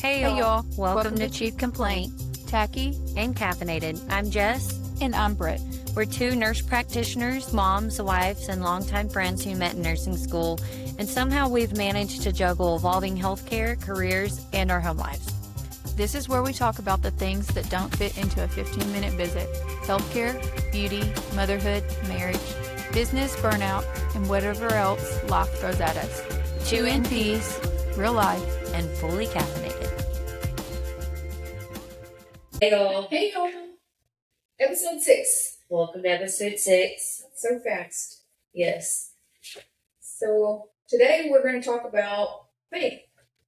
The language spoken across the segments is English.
Hey y'all, welcome to Chief Complaint, Tacky, and Caffeinated. I'm Jess. and I'm Britt. We're two nurse practitioners, moms, wives, and longtime friends who met in nursing school, and somehow we've managed to juggle evolving healthcare, careers, and our home lives. This is where we talk about the things that don't fit into a 15-minute visit: healthcare, beauty, motherhood, marriage, business, burnout, and whatever else life throws at us. Two in peace, Real life. and fully caffeinated. Hey y'all, Hey y'all. Episode 6. welcome to episode 6. So fast. Yes, So today we're going to talk about faith.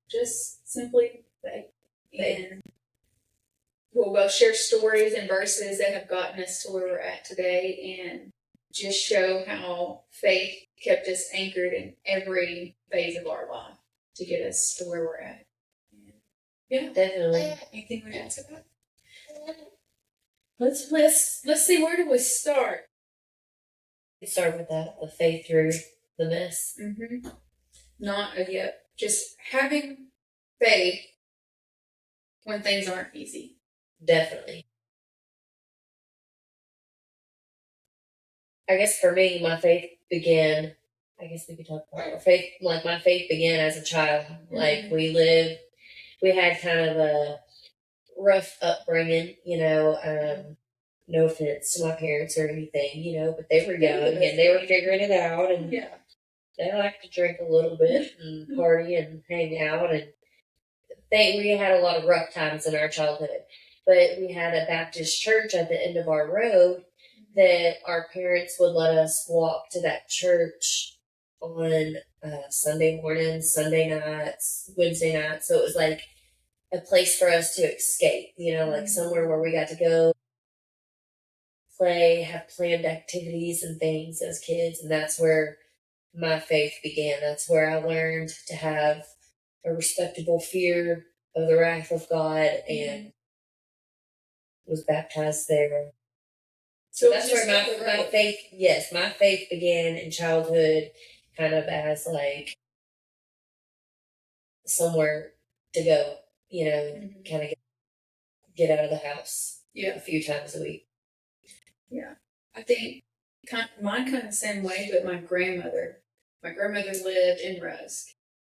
Just simply faith. And we'll both share stories and verses that have gotten us to where we're at today and just show how faith kept us anchored in every phase of our life to get us to where we're at. And yeah. definitely. Anything we want to ask about? Let's see, where do we start? Let's start with that, the faith through the mess. Mm-hmm. Not yet. Just having faith when things aren't easy. Definitely. I guess for me, my faith began, I guess we could talk about our faith, like my faith began as a child. Like we had kind of a rough upbringing, no offense to my parents or anything, but they were young and they were figuring it out, and Yeah. they like to drink a little bit and party and hang out, and we had a lot of rough times in our childhood. But we had a Baptist church at the end of our road that our parents would let us walk to that church on Sunday mornings, Sunday nights, Wednesday nights. So it was like a place for us to escape, like somewhere where we got to go play, have planned activities and things as kids. And that's where my faith began. That's where I learned to have a respectable fear of the wrath of God and was baptized there. So that's where my faith began in childhood, kind of as like somewhere to go, kind of get out of the house a few times a week. Yeah. I think mine kind of the same way, but my grandmother lived in Rusk.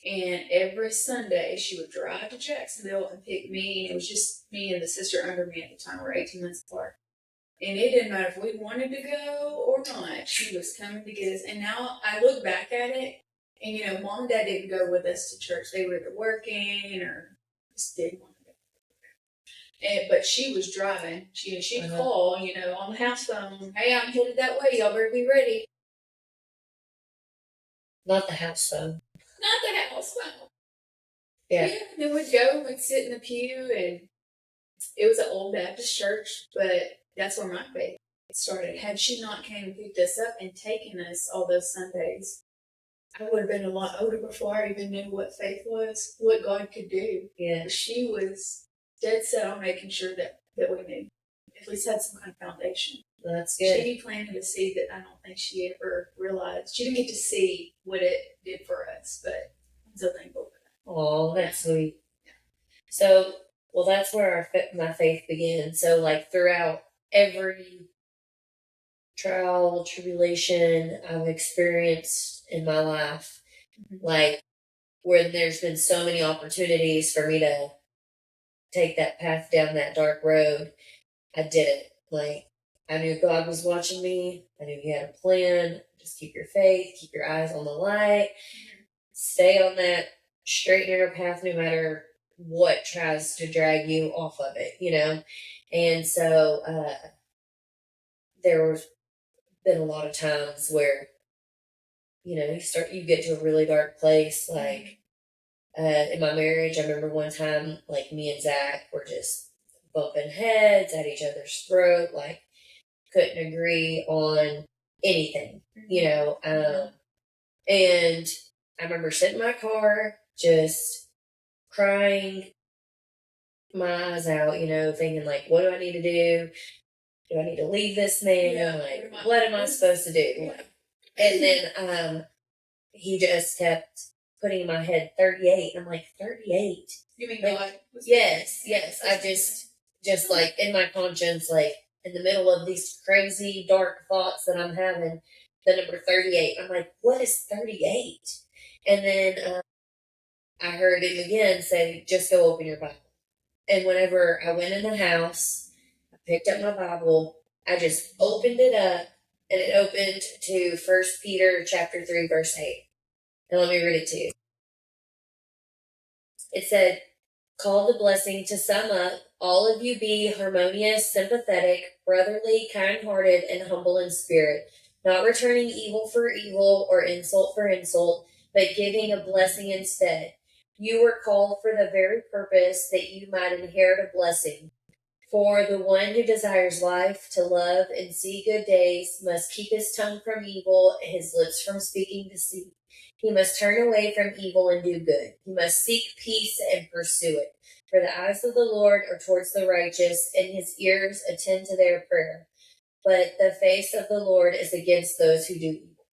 And every Sunday she would drive to Jacksonville and pick me. And it was just me and the sister under me at the time. We're 18 months apart. And it didn't matter if we wanted to go or not. She was coming to get us. And now I look back at it, and Mom and Dad didn't go with us to church. They were either working or just didn't want to go. But she was driving. She'd call, on the house phone. Hey, I'm headed that way. Y'all better be ready. Not the house phone. Not the house phone. Yeah. Then we'd go. We'd sit in the pew, and it was an old Baptist church, but that's where my faith started. Had she not came and picked us up and taken us all those Sundays, I would have been a lot older before I even knew what faith was, what God could do. Yeah. She was dead set on making sure that we knew, at least had some kind of foundation. That's good. She planted a seed that I don't think she ever realized. She didn't get to see what it did for us, but I'm so thankful for that. Oh, that's sweet. So, well, that's where my faith began. So, like, throughout every trial, tribulation I've experienced in my life, like, where there's been so many opportunities for me to take that path down that dark road, I did it. Like, I knew God was watching me. I knew He had a plan. Just keep your faith, keep your eyes on the light, stay on that straight and narrow path no matter what tries to drag you off of it, And so there was been a lot of times where, you get to a really dark place. Like in my marriage, I remember one time, like me and Zach were just bumping heads at each other's throat, like couldn't agree on anything, and I remember sitting in my car just crying my eyes out, thinking like, what do I need to do? Do I need to leave this man? Yeah, what am I supposed to do? Yeah. And then he just kept putting in my head 38. I'm like, 38? You mean Like, God? Yes. I just like in my conscience, like in the middle of these crazy dark thoughts that I'm having, the number 38. I'm like, what is 38? And then I heard him again say, just go open your Bible. And whenever I went in the house, I picked up my Bible, I just opened it up, and it opened to 1 Peter chapter 3, verse 8. And let me read it to you. It said, call the blessing to sum up, all of you be harmonious, sympathetic, brotherly, kind-hearted, and humble in spirit, not returning evil for evil or insult for insult, but giving a blessing instead. You were called for the very purpose that you might inherit a blessing. For the one who desires life, to love and see good days, must keep his tongue from evil, his lips from speaking deceit. He must turn away from evil and do good. He must seek peace and pursue it. For the eyes of the Lord are towards the righteous, and his ears attend to their prayer. But the face of the Lord is against those who do evil.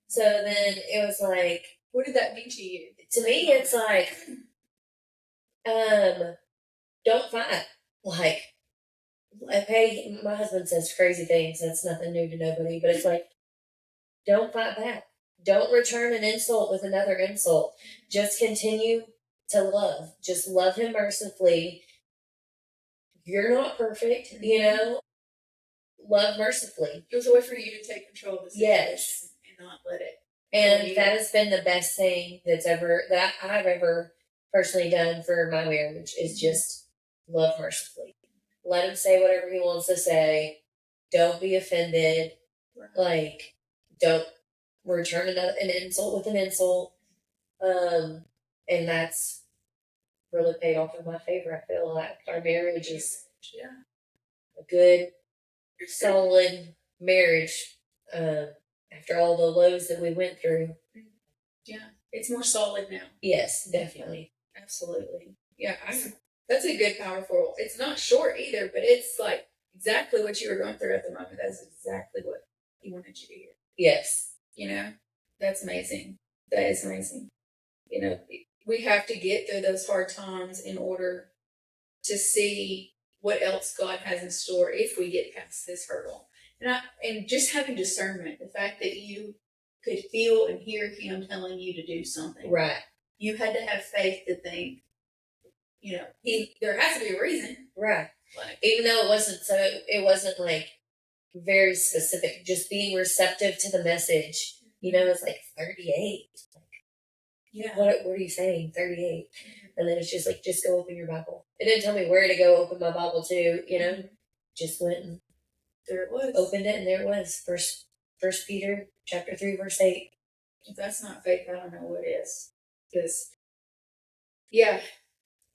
So then it was like, What did that mean to you? to me, it's like, don't fight. Like, okay, my husband says crazy things. That's nothing new to nobody, but it's like, don't fight back. Don't return an insult with another insult. Just continue to love. Just love him mercifully. You're not perfect, Love mercifully. It was a way for you to take control of the situation Yes. and not let it. And that has been the best thing that I've ever personally done for my marriage is just love mercifully. Let him say whatever he wants to say. Don't be offended. Right. Like, don't return an insult with an insult. And that's really paid off in my favor. I feel like our marriage is a good, solid marriage. After all the lows that we went through. Yeah, it's more solid now. Yes, definitely. Absolutely. Yeah, that's a good, powerful. It's not short either, but it's like exactly what you were going through at the moment. That's exactly what he wanted you to hear. Yes. That's amazing. That is amazing. We have to get through those hard times in order to see what else God has in store if we get past this hurdle. And just having discernment, the fact that you could feel and hear him telling you to do something. Right. You had to have faith to think, there has to be a reason. Right. Like, even though it wasn't like very specific, just being receptive to the message, it's like 38. Yeah. What are you saying? 38. And then it's just like, just go open your Bible. It didn't tell me where to go open my Bible to, just went and there it was. Opened it, and there it was. First Peter chapter 3, verse 8. If that's not faith, I don't know what is. Because, yeah,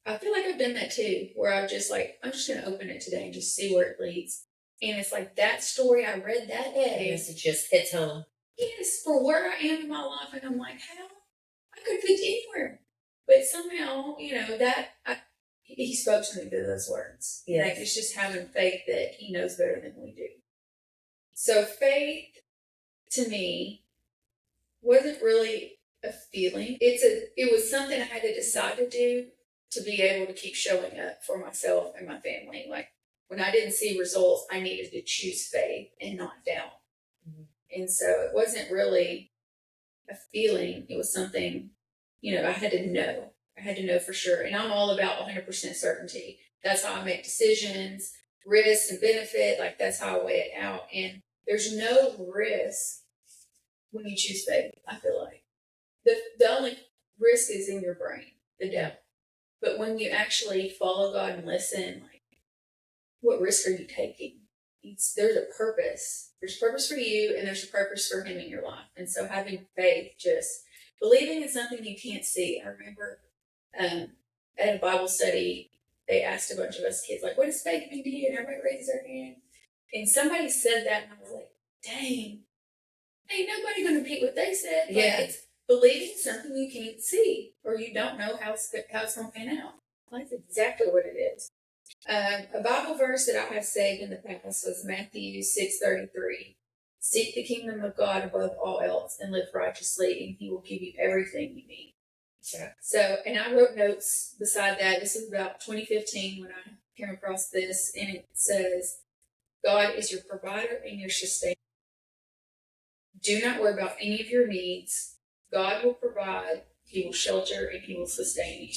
I feel like I've done that too, where I'm just going to open it today and just see where it leads. And it's like that story I read that day. Yes, it just hits home. Yes, for where I am in my life. And I'm like, how? I could be anywhere. But somehow, he spoke to me through those words. Yes. Like, it's just having faith that he knows better than we do. So faith, to me, wasn't really a feeling. It was something I had to decide to do to be able to keep showing up for myself and my family. Like, when I didn't see results, I needed to choose faith and not doubt. Mm-hmm. And so it wasn't really a feeling. It was something, I had to know. I had to know for sure. And I'm all about 100% certainty. That's how I make decisions, risk and benefit. Like, that's how I weigh it out. And there's no risk when you choose faith, I feel like. The only risk is in your brain, the doubt. But when you actually follow God and listen, like, what risk are you taking? There's a purpose. There's purpose for you, and there's a purpose for him in your life. And so having faith, just believing in something you can't see. I remember at a Bible study, they asked a bunch of us kids, like, what does faith mean to you? And everybody raised their hand. And somebody said that, and I was like, dang, ain't nobody going to repeat what they said. But yeah. It's believing something you can't see, or you don't know how it's going to pan out. That's exactly what it is. A Bible verse that I have saved in the past was Matthew 6:33. Seek the kingdom of God above all else and live righteously, and He will give you everything you need. Yeah. So, and I wrote notes beside that. This is about 2015 when I came across this, and it says, God is your provider and your sustainer. Do not worry about any of your needs. God will provide, He will shelter, and He will sustain you.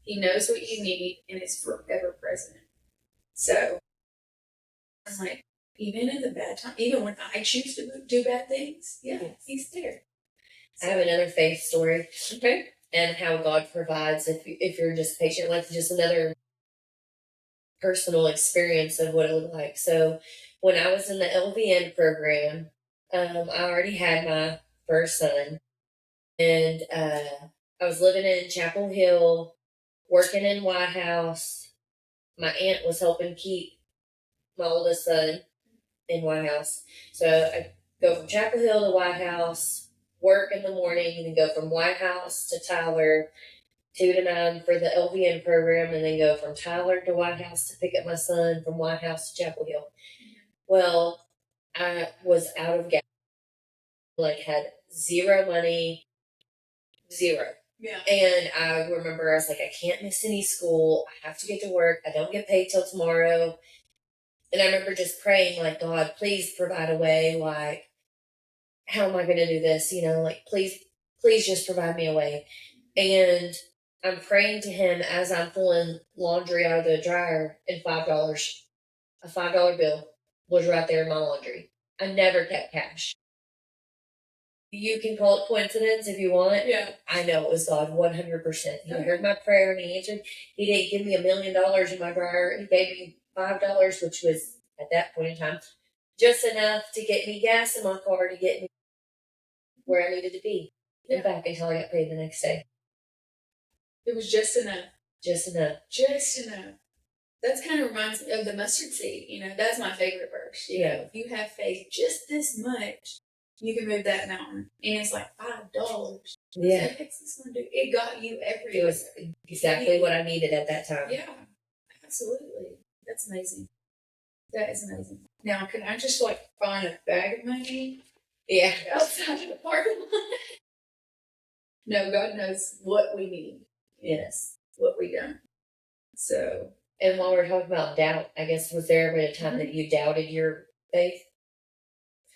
He knows what you need and is forever present. So, I'm like, even in the bad time, even when I choose to do bad things, He's there. I have another faith story. Okay. And how God provides if you're just patient. Like, just another personal experience of what it looked like. So when I was in the LVN program, I already had my first son, and I was living in Chapel Hill, working in White House. My aunt was helping keep my oldest son in White House. So I go from Chapel Hill to White House, work in the morning, and then go from White House to Tyler, 2 to 9 for the LVN program, and then go from Tyler to White House to pick up my son, from White House to Chapel Hill. Well, I was out of gas, like had zero money, zero. Yeah. And I remember I was like, I can't miss any school. I have to get to work. I don't get paid till tomorrow. And I remember just praying, like, God, please provide a way. Like, how am I going to do this? You know, like, please just provide me a way. And I'm praying to Him as I'm pulling laundry out of the dryer, and a $5 bill was right there in my laundry. I never kept cash. You can call it coincidence if you want. Yeah. I know it was God 100%. He Okay. heard my prayer and He answered. He didn't give me $1 million in my dryer. He gave me $5, which was at that point in time just enough to get me gas in my car to get me where I needed to be and back until I got paid the next day. It was just enough. Just enough. Just enough. That kind of reminds me of the mustard seed. You know, that's my favorite verse. You know, if you have faith just this much, you can move that mountain. And it's like $5. Yeah. What this going to do? It got you everywhere. It was exactly what I needed at that time. Yeah, absolutely. That's amazing. That is amazing. Now, can I just like find a bag of money? Yeah. Outside of the parking lot? No, God knows what we need. Yes. What we don't. So. And while we're talking about doubt, I guess, was there ever a time that you doubted your faith?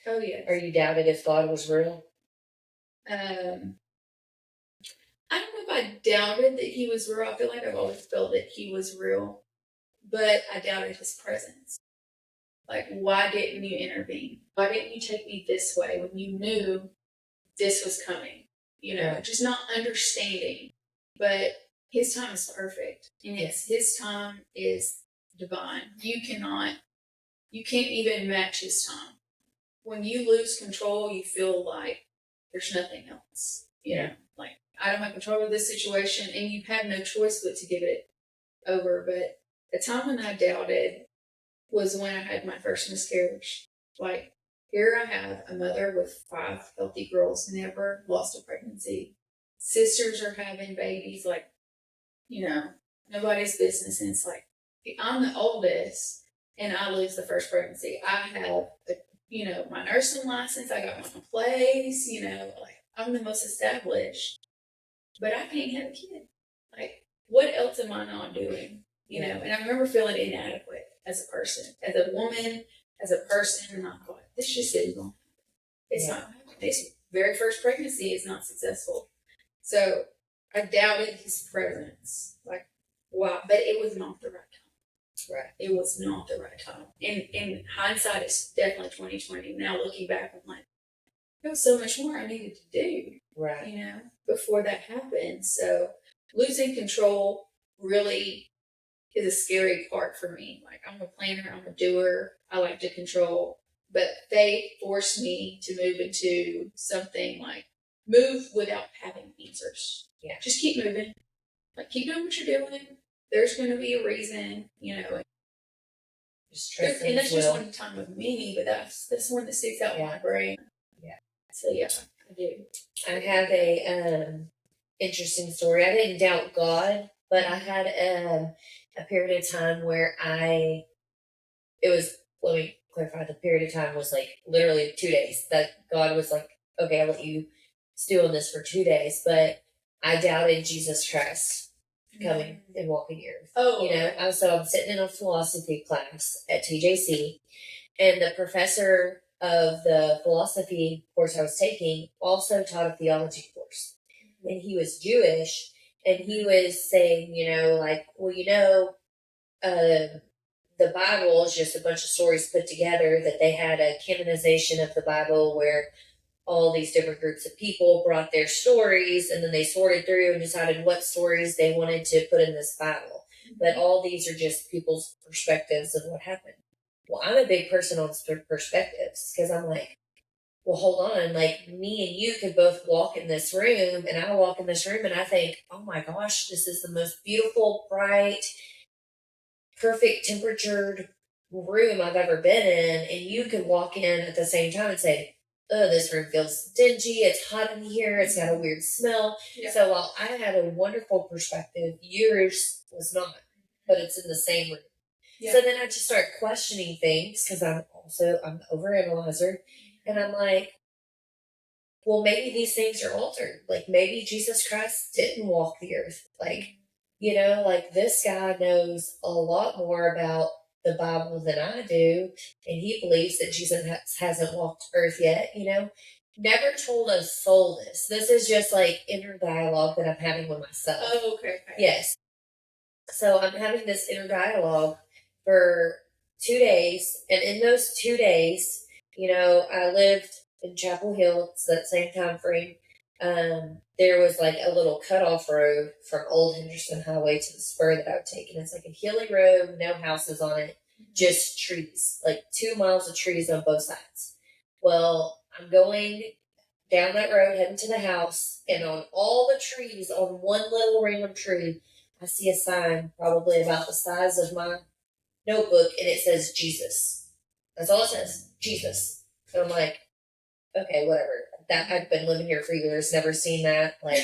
Oh, yes. Or you doubted if God was real? I don't know if I doubted that He was real. I feel like I've always felt that He was real. But I doubted His presence. Like, why didn't you intervene? Why didn't you take me this way when you knew this was coming? You know, just not understanding. But His time is perfect. And His time is divine. You can't even match His time. When you lose control, you feel like there's nothing else. You know, like, I don't have control of this situation, and you have no choice but to give it over. But the time when I doubted was when I had my first miscarriage. Like, here I have a mother with 5 healthy girls, never lost a pregnancy. Sisters are having babies, like, you know, nobody's business. And it's like, I'm the oldest, and I lose the first pregnancy. I have, my nursing license. I got my own place, like, I'm the most established. But I can't have a kid. Like, what else am I not doing? And I remember feeling inadequate as a person, as a woman, as a person, and I thought, this just isn't going to happen. It's not happening. This very first pregnancy is not successful. So I doubted His presence. Like, wow. But it was not the right time. Right. It was not the right time. And in hindsight, it's definitely 2020. Now looking back, I'm like, there was so much more I needed to do. Right. Before that happened. So losing control really is a scary part for me. Like, I'm a planner, I'm a doer, I like to control. But faith forced me to move into something like move without having answers. Yeah. Just keep moving. Like, keep doing what you're doing. There's going to be a reason, Just trust and that's just one time with me, but that's one that sticks out in my brain. Yeah. So yeah, I do. I have a interesting story. I didn't doubt God, but I had a period of time where let me clarify, the period of time was like literally 2 days. That God was like, okay, I'll let you stew on this for 2 days. But I doubted Jesus Christ coming and walking the earth. Oh, you know, so I'm sitting in a philosophy class at TJC, and the professor of the philosophy course I was taking also taught a theology course. And he was Jewish, and he was saying, you know, like, well, you know, the Bible is just a bunch of stories put together, that they had a canonization of the Bible where all these different groups of people brought their stories, and then they sorted through and decided what stories they wanted to put in this Bible. But all these are just people's perspectives of what happened. Well, I'm a big person on perspectives, because I'm like, well, hold on. Like, me and you could both walk in this room, and I walk in this room and I think, oh my gosh, this is the most beautiful, bright, perfect temperatured room I've ever been in. And you could walk in at the same time and say, oh, this room feels dingy. It's hot in here. It's got a weird smell. Yeah. So while I had a wonderful perspective, yours was not, but it's in the same room. Yeah. So then I just start questioning things, because I'm an overanalyzer. And I'm like, well, maybe these things are altered. Like, maybe Jesus Christ didn't walk the earth. Like, you know, like, this guy knows a lot more about the Bible than I do, and he believes that Jesus hasn't walked earth yet, you know. Never told a soul this. This is just like inner dialogue that I'm having with myself. Oh, okay. Yes. So I'm having this inner dialogue for 2 days, and in those 2 days, you know, I lived in Chapel Hill. It's that same time frame. There was like a little cutoff road from Old Henderson Highway to the spur that I would take, and it's like a hilly road, no houses on it, just trees, like 2 miles of trees on both sides. Well, I'm going down that road, heading to the house, and on all the trees, on one little random tree, I see a sign probably about the size of my notebook, and it says Jesus. That's all it says, Jesus. So I'm like, okay, whatever. That I've been living here for years, never seen that. Like,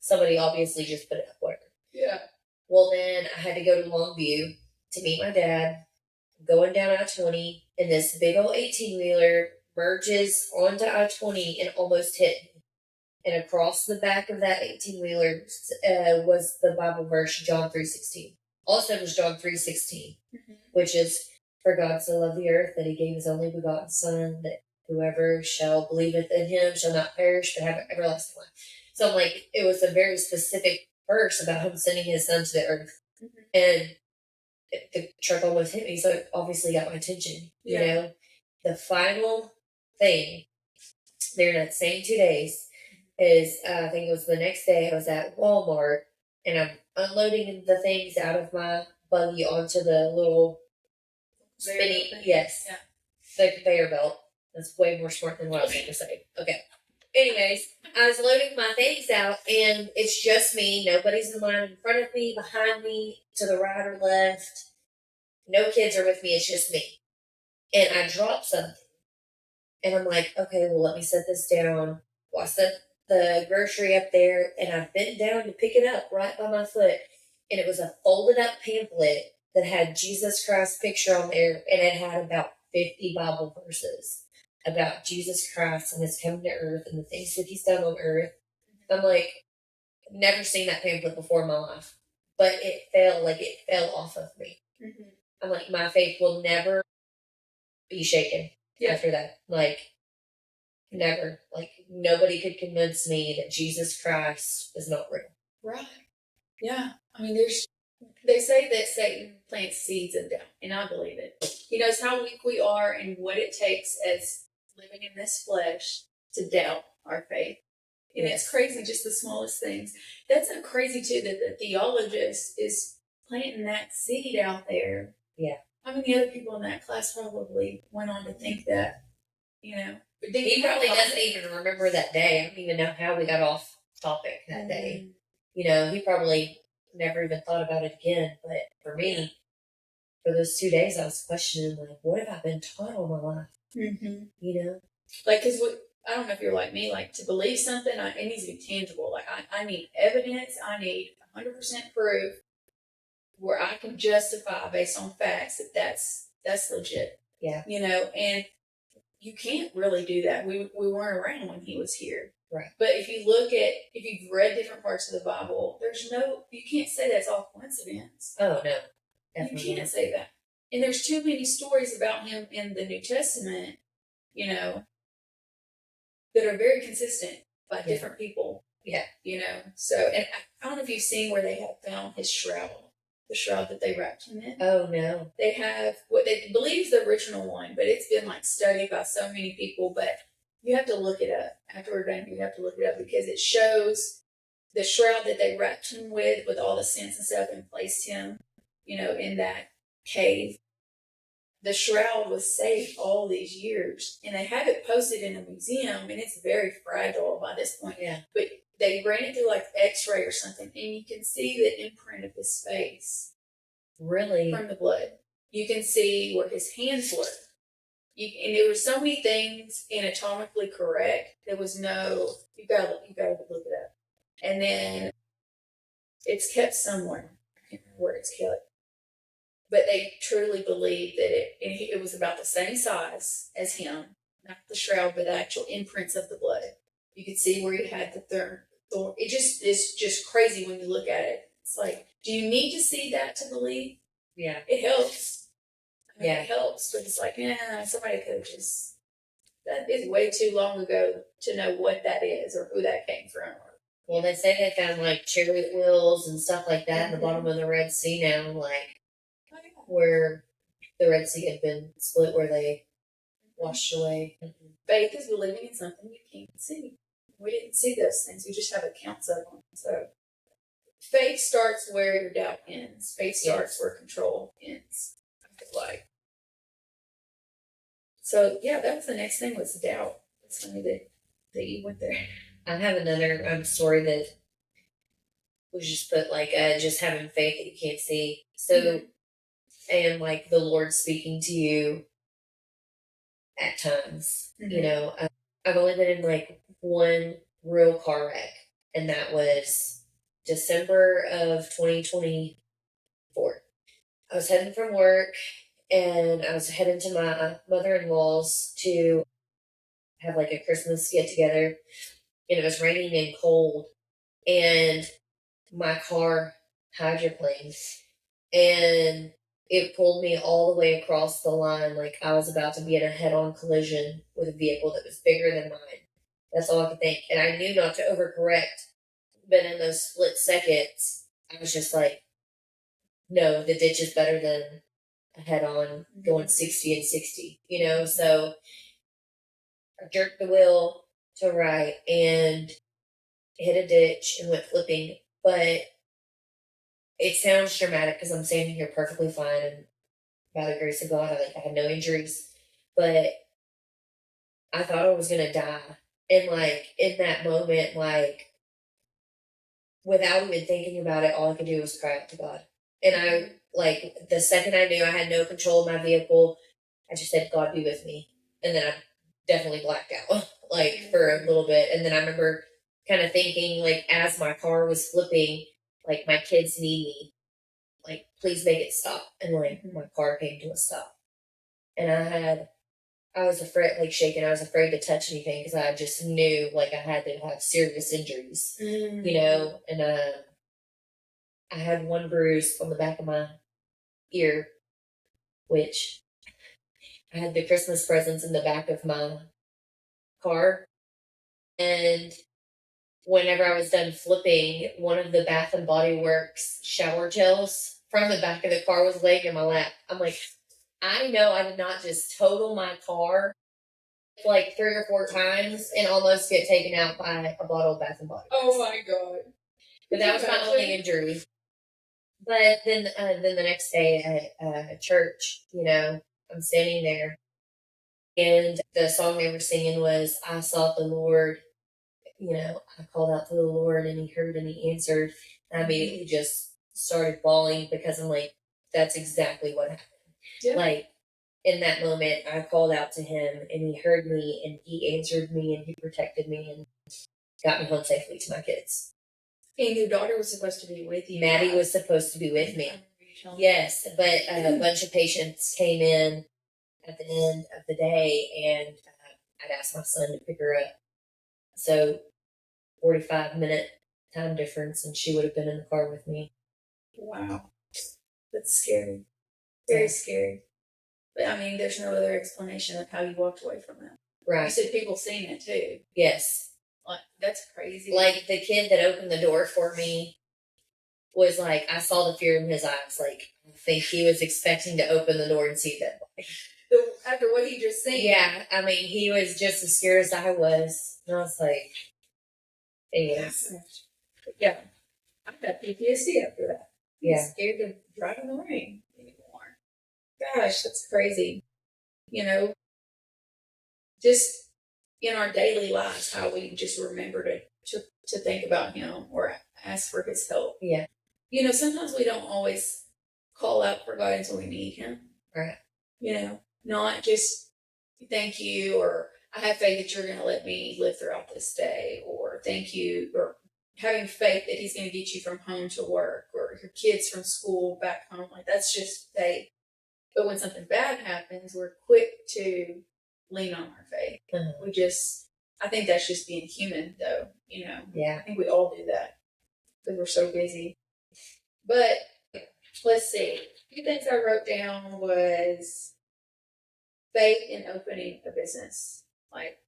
somebody obviously just put it up, whatever. Yeah. Well, then I had to go to Longview to meet my dad. Going down I-20, and this big old 18-wheeler merges onto I-20 and almost hit me. And across the back of that 18-wheeler was the Bible verse, John 3:16. Also, it was John 3:16, which is, for God so loved the earth that he gave his only begotten Son, that whoever shall believeth in him shall not perish but have everlasting life. So I'm like, it was a very specific verse about him sending his Son to the earth. And the truck almost hit me, so it obviously got my attention. You know, the final thing there in that same 2 days is, I think it was the next day, I was at Walmart, and I'm unloading the things out of my buggy onto the little spinny, the conveyor belt. That's way more smart than what I was going to say. Okay. Anyways, I was loading my things out, and it's just me. Nobody's in line in front of me, behind me, to the right or left. No kids are with me. It's just me. And I dropped something. And I'm like, okay, well, let me set this down. Well, I set the grocery up there, and I bent down to pick it up right by my foot. And it was a folded up pamphlet that had Jesus Christ's picture on there, and it had about 50 Bible verses about Jesus Christ and his coming to earth and the things that he's done on earth. I'm like, never seen that pamphlet before in my life, but it fell off of me. I'm like, my faith will never be shaken after that. Like, never. Like, nobody could convince me that Jesus Christ is not real. Right. Yeah. I mean, they say that Satan plants seeds in doubt, and I believe it. He knows how weak we are and what it takes as living in this flesh to doubt our faith. And it's crazy, just the smallest things. That's so crazy, too, that the theologist is planting that seed out there. Yeah. How many other people in that class probably went on to think that, you know? He probably doesn't even remember that day. I don't even know how we got off topic that day. You know, he probably never even thought about it again. But for me, for those 2 days, I was questioning, like, what have I been taught all my life? You know? Like, because I don't know if you're like me, like, to believe something, it needs to be tangible. Like, I need evidence. I need 100% proof where I can justify based on facts that that's legit. Yeah. You know, and you can't really do that. We weren't around when he was here. Right. But if you've read different parts of the Bible, you can't say that's all coincidence. Oh, no. Definitely You can't say that. And there's too many stories about him in the New Testament, you know, that are very consistent by different people. Yeah. You know, so, and I don't know if you've seen where they have found his shroud, the shroud that they wrapped him in. Oh, no. They have what they believe is the original one, but it's been like studied by so many people. But you have to look it up. After we're done, you have to look it up because it shows the shroud that they wrapped him with all the scents and stuff, and placed him, you know, in that cave. The shroud was saved all these years, and they have it posted in a museum, and it's very fragile by this point. Yeah. But they ran it through like X-ray or something, and you can see the imprint of his face. Really? From the blood. You can see where his hands were. And there were so many things anatomically correct. There was no, you gotta look it up. And then it's kept somewhere. I can't remember where it's kept. But they truly believe that it was about the same size as him, not the shroud, but the actual imprints of the blood. You could see where he had the thorn. It's just crazy when you look at it. It's like, do you need to see that to believe? Yeah. It helps. Yeah. It helps, but it's like, somebody could have that is way too long ago to know what that is or who that came from. Well, they say they found like chariot wheels and stuff like that in the bottom of the Red Sea now, like where the Red Sea had been split, where they washed away. Faith is believing in something you can't see. We didn't see those things. We just have accounts of them. So faith starts where your doubt ends. Faith starts where control ends. I feel like. So yeah, that was the next thing was doubt. It's funny that you went there. I have another story that was just put like just having faith that you can't see. So, and like the Lord speaking to you at times. You know, I've only been in like one real car wreck, and that was December of 2024. I was heading from work, and I was heading to my mother-in-law's to have like a Christmas get together, and it was raining and cold, and my car hydroplaned, and it pulled me all the way across the line like I was about to be in a head-on collision with a vehicle that was bigger than mine. That's all I could think. And I knew not to overcorrect, but in those split seconds, I was just like, no, the ditch is better than a head-on going 60 and 60, you know? So I jerked the wheel to right and hit a ditch and went flipping. But it sounds dramatic because I'm standing here perfectly fine, and by the grace of God, I had no injuries. But I thought I was gonna die, and like in that moment, like without even thinking about it, all I could do was cry out to God. And I like the second I knew I had no control of my vehicle, I just said, "God be with me," and then I definitely blacked out like for a little bit, and then I remember kind of thinking like as my car was flipping, like my kids need me, like please make it stop, and like my car came to a stop, and I was afraid, like shaking. I was afraid to touch anything because I just knew like I had to have serious injuries, you know. And I had one bruise on the back of my ear, which I had the Christmas presents in the back of my car. And whenever I was done flipping, one of the Bath and Body Works shower gels from the back of the car was laying in my lap. I'm like, I know I did not just total my car like 3 or 4 times and almost get taken out by a bottle of Bath and Body Works. Oh my God. But that was my only injury. But then the next day at church, you know, I'm standing there, and the song they were singing was "I sought the Lord." You know, I called out to the Lord, and He heard and He answered. And I immediately just started bawling because I'm like, that's exactly what happened. Yeah. Like in that moment, I called out to Him, and He heard me, and He answered me, and He protected me, and got me home safely to my kids. And your daughter was supposed to be with you. Maddie was supposed to be with me. Yes, but a bunch of patients came in at the end of the day, and I'd asked my son to pick her up. So 45-minute time difference, and she would have been in the car with me. Wow. That's scary. Very Yeah. scary. But I mean, there's no other explanation of how you walked away from that. You Right. said people seen it too. Yes. Like, that's crazy. Like, the kid that opened the door for me was like, I saw the fear in his eyes. Like, I think he was expecting to open the door and see that. After what he just seen. Yeah, I mean, he was just as scared as I was. And I was like, yes. Yeah. I've got PTSD after that. Yeah. I'm scared to drive in the rain anymore. Gosh, that's crazy. You know, just in our daily lives, how we just remember to think about him or ask for his help. Yeah. You know, sometimes we don't always call out for God until we need him. Right. You know, not just thank you or I have faith that you're going to let me live throughout this day, or thank you, or having faith that he's going to get you from home to work or your kids from school back home. Like, that's just faith. But when something bad happens, we're quick to lean on our faith. I think that's just being human, though, you know. Yeah. I think we all do that because we're so busy. But let's see. A few things I wrote down was faith in opening a business. Like,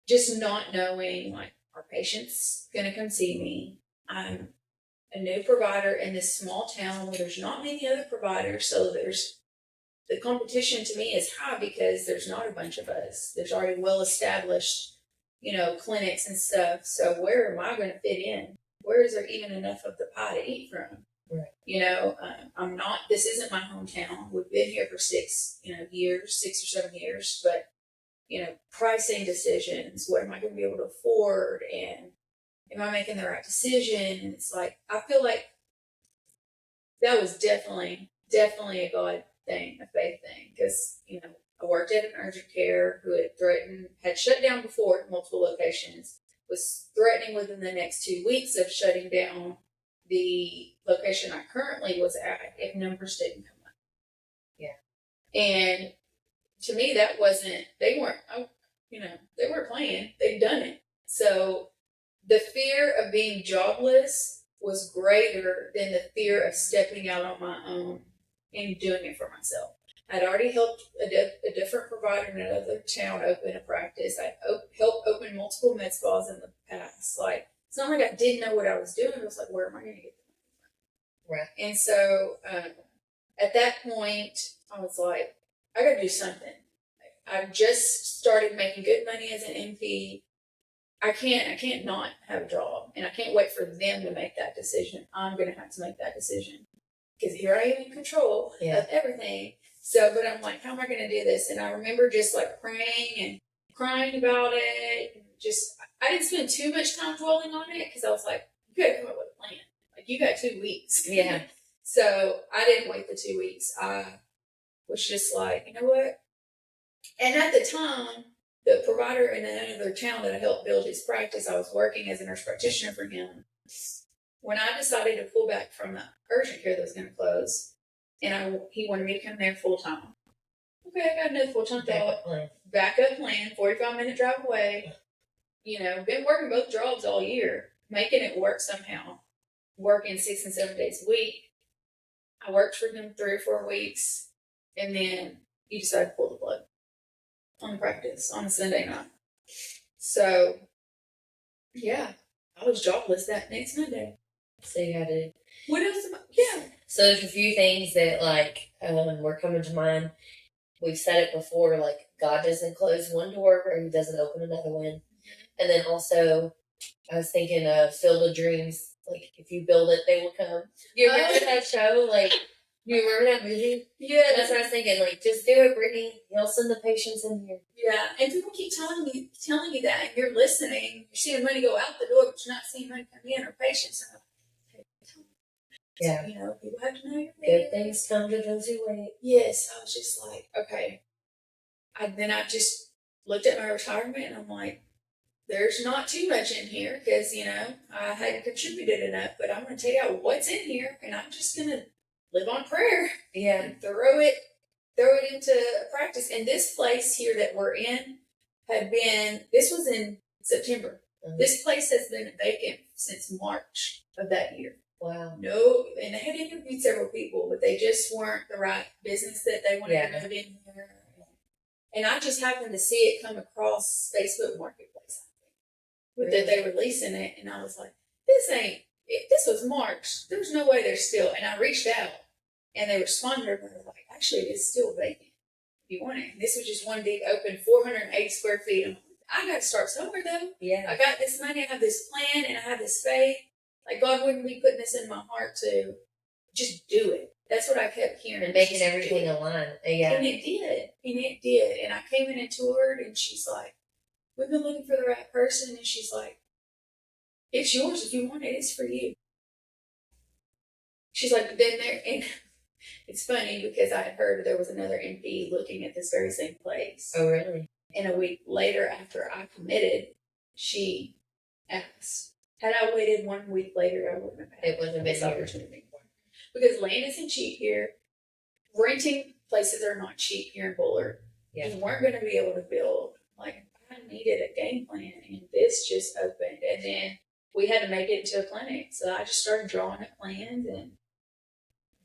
just not knowing, like, our patient's going to come see me. I'm a new provider in this small town where there's not many other providers. So the competition to me is high because there's not a bunch of us. There's already well-established, you know, clinics and stuff. So where am I going to fit in? Where is there even enough of the pie to eat from? Right. You know, this isn't my hometown. We've been here for 6 or 7 years, but, you know, pricing decisions, what am I going to be able to afford? And am I making the right decision? And it's like, I feel like that was definitely a God thing, a faith thing. Because, you know, I worked at an urgent care who had shut down before at multiple locations, was threatening within the next 2 weeks of shutting down the location I currently was at if numbers didn't come up. Yeah. And to me, they weren't playing. They'd done it. So the fear of being jobless was greater than the fear of stepping out on my own and doing it for myself. I'd already helped a different provider in another town open a practice. I helped open multiple med spas in the past. Like, it's not like I didn't know what I was doing. I was like, where am I going to get the money from? Right. And so at that point, I was like, I got to do something. I just started making good money as an NP. I can't not have a job, and I can't wait for them to make that decision. I'm going to have to make that decision because here I am in control of everything. So, but I'm like, how am I going to do this? And I remember just like praying and crying about it. And I didn't spend too much time dwelling on it because I was like, you got to come up with a plan. Like, you got 2 weeks. Yeah. So I didn't wait the 2 weeks. I was just like, you know what? And at the time, the provider in another town that I helped build his practice, I was working as a nurse practitioner for him. When I decided to pull back from the urgent care that was going to close, and he wanted me to come there full time. Okay, I got another full time job. Backup plan, 45-minute drive away. You know, been working both jobs all year, making it work somehow. Working 6 and 7 days a week. I worked for him 3 or 4 weeks, and then he decided to pull the plug on practice on a Sunday night. So, yeah, I was jobless that next Monday. So you had to. What else? So there's a few things that like were coming to mind. We've said it before, like God doesn't close one door or he doesn't open another one. And then also I was thinking of Field of Dreams, like if you build it, they will come. You remember that show? Like, you remember that movie? Yeah. That's what I was thinking. Like, just do it, Brittany. He'll send the patients in here. Yeah, and people keep telling you that, and you're listening. You're seeing money go out the door, but you're not seeing money come in or patients. Yeah. So, you know, people have to know you're Good things come to those who wait. Yes, I was just like, okay. Then I just looked at my retirement, and I'm like, there's not too much in here because, you know, I hadn't contributed enough, but I'm going to take out what's in here, and I'm just going to live on prayer. Yeah. And throw it throw it into practice. And this place here that we're in this was in September. Mhm. This place has been vacant since March of that year. Wow. No, and they had interviewed several people, but they just weren't the right business that they wanted to move in there. And I just happened to see it come across Facebook Marketplace, that they were leasing it, and I was like, this was March. There's no way they're still. And I reached out, and they responded, and they were like, actually, it is still vacant. If you want it. This was just one big open, 480 square feet. And I got to start somewhere, though. Yeah. I got this money, I have this plan, and I have this faith. Like, God wouldn't be putting this in my heart to just do it. That's what I kept hearing. And making everything align. Yeah. And it did. And it did. And I came in and toured, and she's like, we've been looking for the right person. And she's like, it's yours if you want it. It's for you. She's like, then there, and it's funny because I had heard there was another MP looking at this very same place. Oh, really? And a week later, after I committed, she asked, had I waited 1 week later, I wouldn't have had this opportunity. Because land isn't cheap here. Renting places are not cheap here in Bullard. Yeah. You weren't going to be able to build. Like, I needed a game plan, and this just opened. And then we had to make it into a clinic. So I just started drawing up plans, and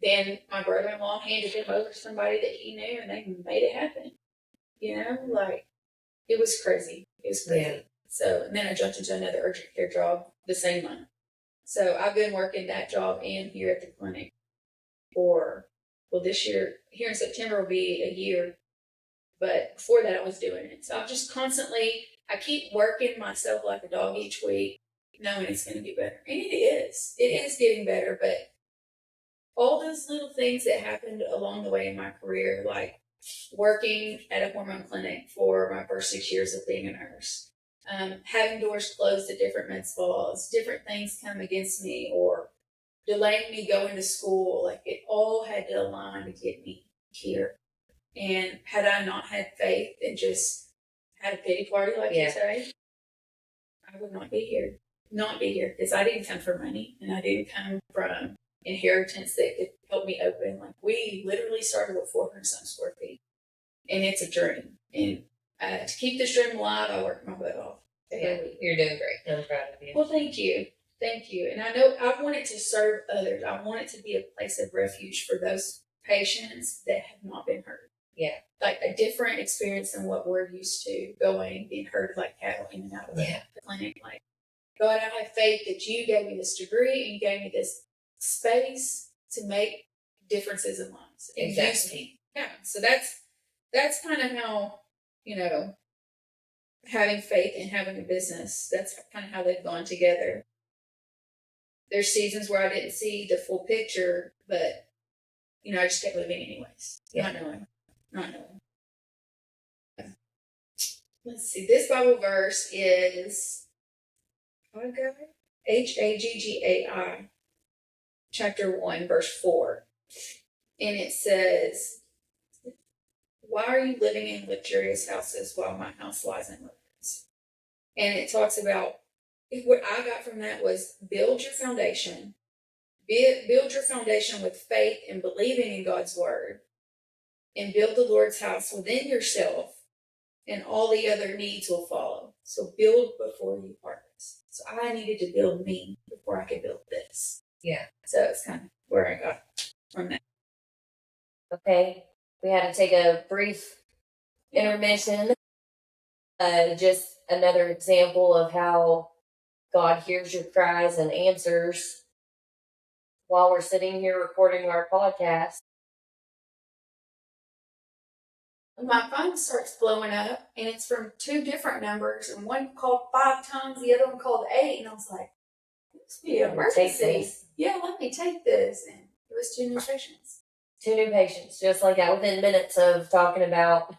then my brother-in-law handed them over to somebody that he knew, and they made it happen. You know, like, it was crazy. It was crazy. Yeah. So, and then I jumped into another urgent care job the same month. So I've been working that job and here at the clinic this year, here in September will be a year. But before that, I was doing it. So I'm just constantly, I keep working myself like a dog each week, knowing it's going to get better. And it is. It is getting better. But all those little things that happened along the way in my career, like working at a hormone clinic for my first 6 years of being a nurse, having doors closed at different med spas, different things come against me or delaying me going to school, like it all had to align to get me here. And had I not had faith and just had a pity party, like you say, I would not be here. Not be here, because I didn't come for money, and I didn't come from inheritance that could help me open. Like, we literally started with 400-some square feet, and it's a dream. And to keep this dream alive, I work my butt off. Yeah, you're doing great. I'm proud of you. Well, thank you. Thank you. And I know I want it to serve others. I want it to be a place of refuge for those patients that have not been heard. Yeah. Like a different experience than what we're used to going, being herded like cattle in and out of the clinic. Like, God, I have faith that you gave me this degree and you gave me this space to make differences in lives. And use me. Yeah. So that's kind of how, having faith and having a business, that's kind of how they've gone together. There's seasons where I didn't see the full picture, but, I just kept living anyways. Not knowing. Let's see. This Bible verse is Haggai, chapter 1, verse 4. And it says, why are you living in luxurious houses while my house lies in ruins? And it talks about, what I got from that was build your foundation. Build your foundation with faith and believing in God's word. And build the Lord's house within yourself, and all the other needs will follow. So build before you harvest. So I needed to build me before I could build this. Yeah. So it's kind of where I got from that. Okay. We had to take a brief intermission. Just another example of how God hears your cries and answers while we're sitting here recording our podcast. My phone starts blowing up, and it's from two different numbers, and one called 5 times, the other one called 8, and I was like, this must be an emergency. Yeah, let me take this. And it was 2 new patients. 2 new patients, just like that, within minutes of talking about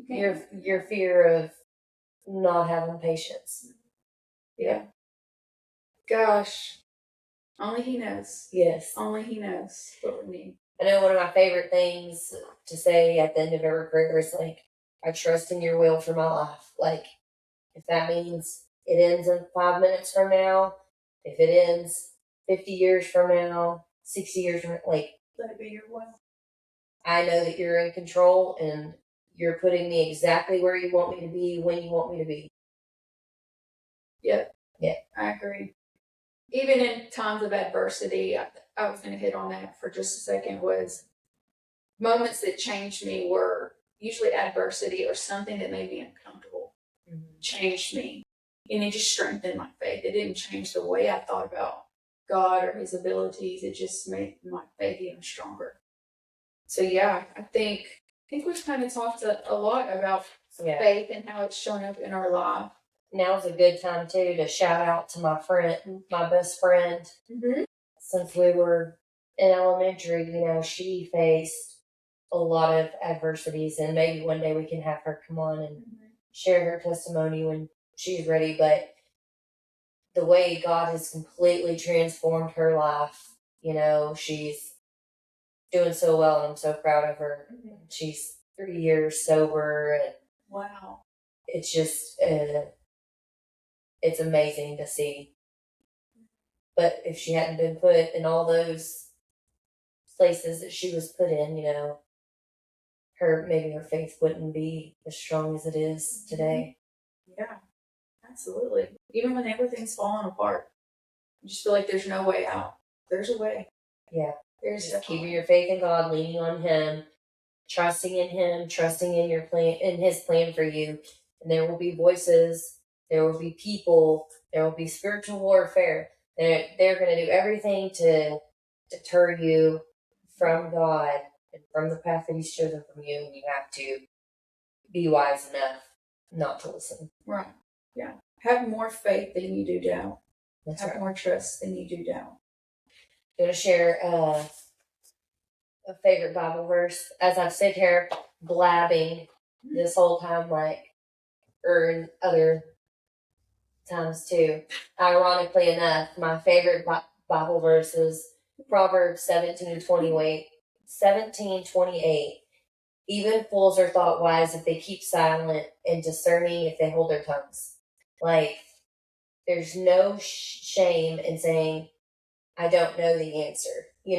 your fear of not having patience. Yeah. Gosh. Only He knows. Yes. Only He knows what we need. I know one of my favorite things to say at the end of every prayer is like, I trust in your will for my life. Like, if that means it ends in 5 minutes from now, if it ends 50 years from now, 60 years from now, like, let it be your will. I know that you're in control and you're putting me exactly where you want me to be when you want me to be. Yep. Yeah. I agree. Even in times of adversity, I was going to hit on that for just a second, was moments that changed me were usually adversity or something that made me uncomfortable. Changed me. And it just strengthened my faith. It didn't change the way I thought about God or his abilities. It just made my faith even stronger. So yeah, I think we've kind of talked a lot about faith and how it's shown up in our life. Now's a good time too to shout out to my friend, my best friend. Mm-hmm. Since we were in elementary, she faced a lot of adversities, and maybe one day we can have her come on and share her testimony when she's ready. But the way God has completely transformed her life, she's doing so well, and I'm so proud of her. She's 3 years sober, and wow, it's just it's amazing to see. But if she hadn't been put in all those places that she was put in, maybe her faith wouldn't be as strong as it is today. Yeah, absolutely. Even when everything's falling apart, you just feel like there's no way out. There's a way. Yeah. There's just keeping your faith in God, leaning on him, trusting in him, trusting in your plan, in his plan for you. And there will be voices, there will be people, there will be spiritual warfare. They're going to do everything to deter you from God and from the path that he's chosen from you. And you have to be wise enough not to listen. Right. Yeah. Have more faith than you do doubt. That's have right. more trust than you do doubt. I'm going to share a favorite Bible verse. As I've sit here blabbing this whole time, or in other times too. Ironically enough, my favorite Bible verse is Proverbs 17:28. Even fools are thought wise if they keep silent, and discerning if they hold their tongues. There's no shame in saying, I don't know the answer. You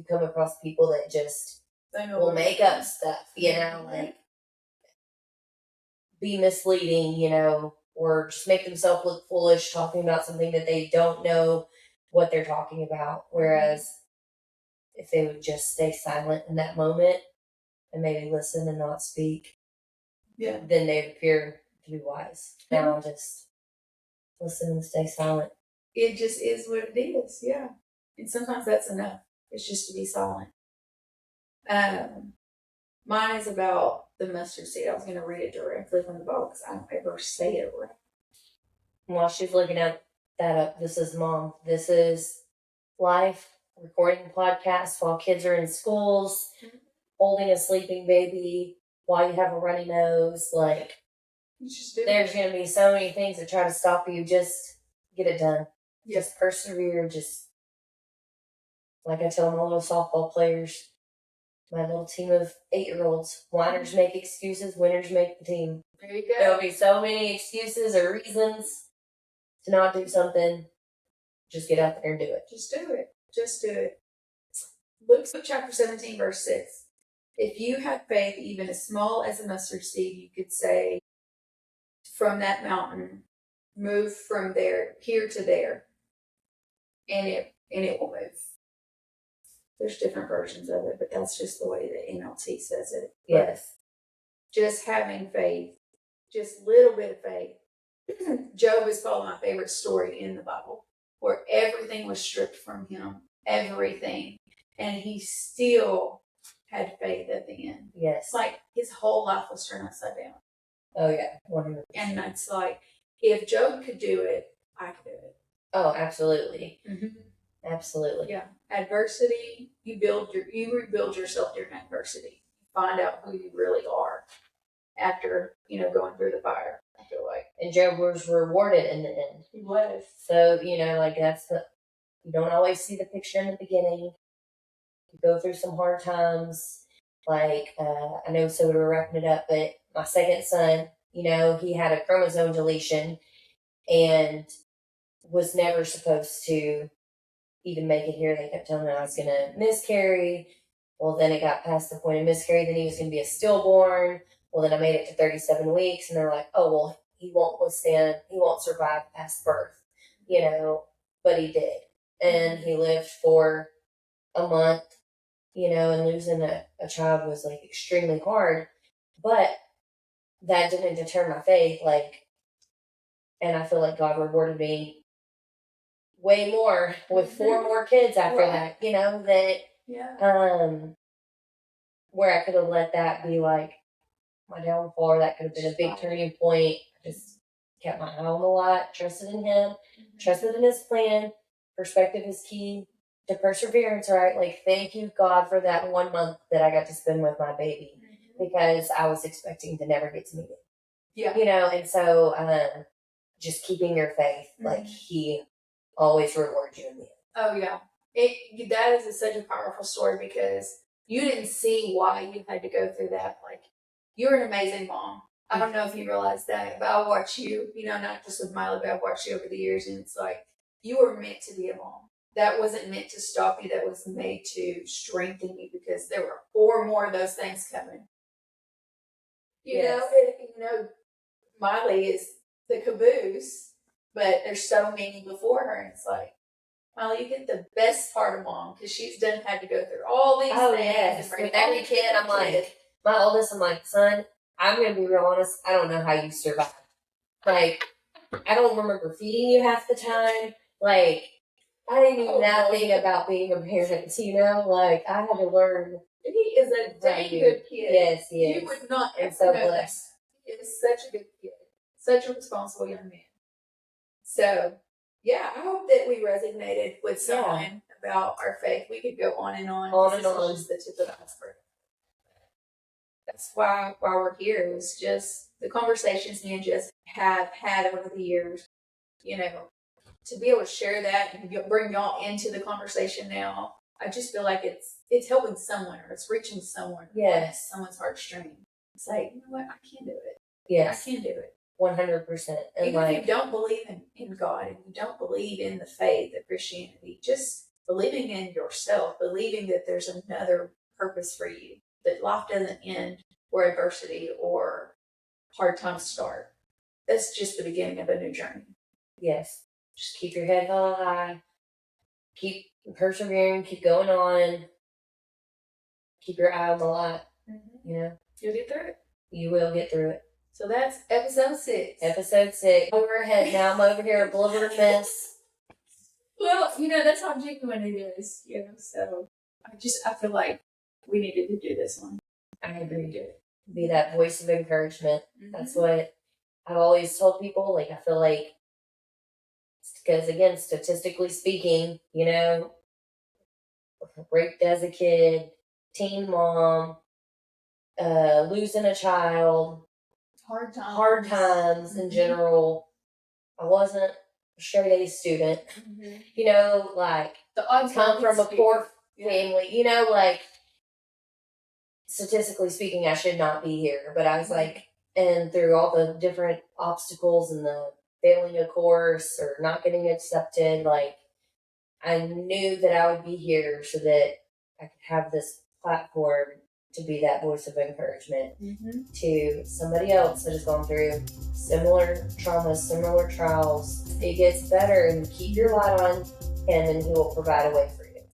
come across people that just will make up stuff, be misleading, or just make themselves look foolish talking about something that they don't know what they're talking about. Whereas if they would just stay silent in that moment and maybe listen and not speak, then they appear to be wise. Now just listen and stay silent. It just is what it is, yeah. And sometimes that's enough. It's just to be silent. Mine is about the mustard seed. I was going to read it directly from the Bible because I don't ever say it right. While she's looking at that up, this is Mom. This is life, recording the podcast while kids are in schools, holding a sleeping baby while you have a runny nose. There's going to be so many things that try to stop you. Just get it done. Just persevere. Just like I tell my little softball players, my little team of 8-year-olds, whiners make excuses, winners make the team. There you go. There'll be so many excuses or reasons to not do something. Just get out there and do it. Just do it. Just do it. Luke chapter 17, verse 6. If you have faith even as small as a mustard seed, you could say from that mountain, move from here to there, and it will move. There's different versions of it, but that's just the way the NLT says it. Yes. But just having faith, just little bit of faith. Job is probably my favorite story in the Bible, where everything was stripped from him, everything, and he still had faith at the end. Yes. It's like his whole life was turned upside down. Oh, yeah. 100%. And that's like, if Job could do it, I could do it. Oh, absolutely. Mm-hmm. Absolutely. Yeah. Adversity, you rebuild yourself during adversity. You find out who you really are after, going through the fire, I feel like. And Job was rewarded in the end. He was. So, you don't always see the picture in the beginning. You go through some hard times. I know, so we're wrapping it up, but my second son, he had a chromosome deletion and was never supposed to even make it here. They kept telling me I was going to miscarry. Well, then it got past the point of miscarriage, then he was going to be a stillborn. Well, then I made it to 37 weeks, and they're like, oh, well, he won't survive past birth, but he did. And he lived for a month, and losing a child was like extremely hard. But that didn't deter my faith, and I feel like God rewarded me way more with 4 more kids after that, where I could have let that be like my downfall, or that could have been a big turning point. I just kept my eye on the lot, trusted in Him, trusted in His plan. Perspective is key to perseverance, right? Like, thank you, God, for that 1 month that I got to spend with my baby, because I was expecting to never get to meet it. Yeah. And so just keeping your faith, like, He always rewards you in the end. Oh, yeah. That is such a powerful story, because you didn't see why you had to go through that. Like, you're an amazing mom. I don't know if you realize that, but I watch you, not just with Miley, but I've watched you over the years, and it's like, you were meant to be a mom. That wasn't meant to stop you. That was made to strengthen you, because there were 4 more of those things coming. Miley is the caboose, but there's so many before her, and it's like, Miley, you get the best part of mom, because she's had to go through all these things. Yes. With every kid, I'm like, my oldest, I'm like, son, I'm going to be real honest, I don't know how you survive. Like, I don't remember feeding you half the time. Like, I didn't know nothing about being a parent, Like, I had to learn. He is a dang good kid. Yes, he is. You would not ever so know blessed. That. He is such a good kid. Such a responsible young man. So, yeah, I hope that we resonated with someone about our faith. We could go on and on. On and on. This is just the tip of the iceberg. That's why we're here. It was just the conversations me and Jess have had over the years, to be able to share that and bring y'all into the conversation now. I just feel like it's helping someone, or it's reaching someone. Yes. Someone's heartstring. It's like, you know what? I can do it. Yes. I can do it. 100%. And even if you don't believe in God, and you don't believe in the faith of Christianity, just believing in yourself, believing that there's another purpose for you, that life doesn't end where adversity or hard times start. That's just the beginning of a new journey. Yes. Just keep your head held high. Keep persevering. Keep going on. Keep your eye on the light. You'll get through it. You will get through it. So that's episode 6. Episode 6. Over her head. Now I'm over here a blubber mess. Well, that's how genuine it is. So I feel like we needed to do this one. I agree. Be that voice of encouragement. That's what I've always told people. Like, I feel like, because again, statistically speaking, raped as a kid, teen mom, losing a child, hard times in general. I wasn't a straight A student. Like, the odds come from a poor family. Like, statistically speaking, I should not be here. But I was like, and through all the different obstacles and the failing a course or not getting accepted, like, I knew that I would be here so that I could have this platform to be that voice of encouragement to somebody else that has gone through similar traumas, similar trials. It gets better, and keep your light on Him, and He will provide a way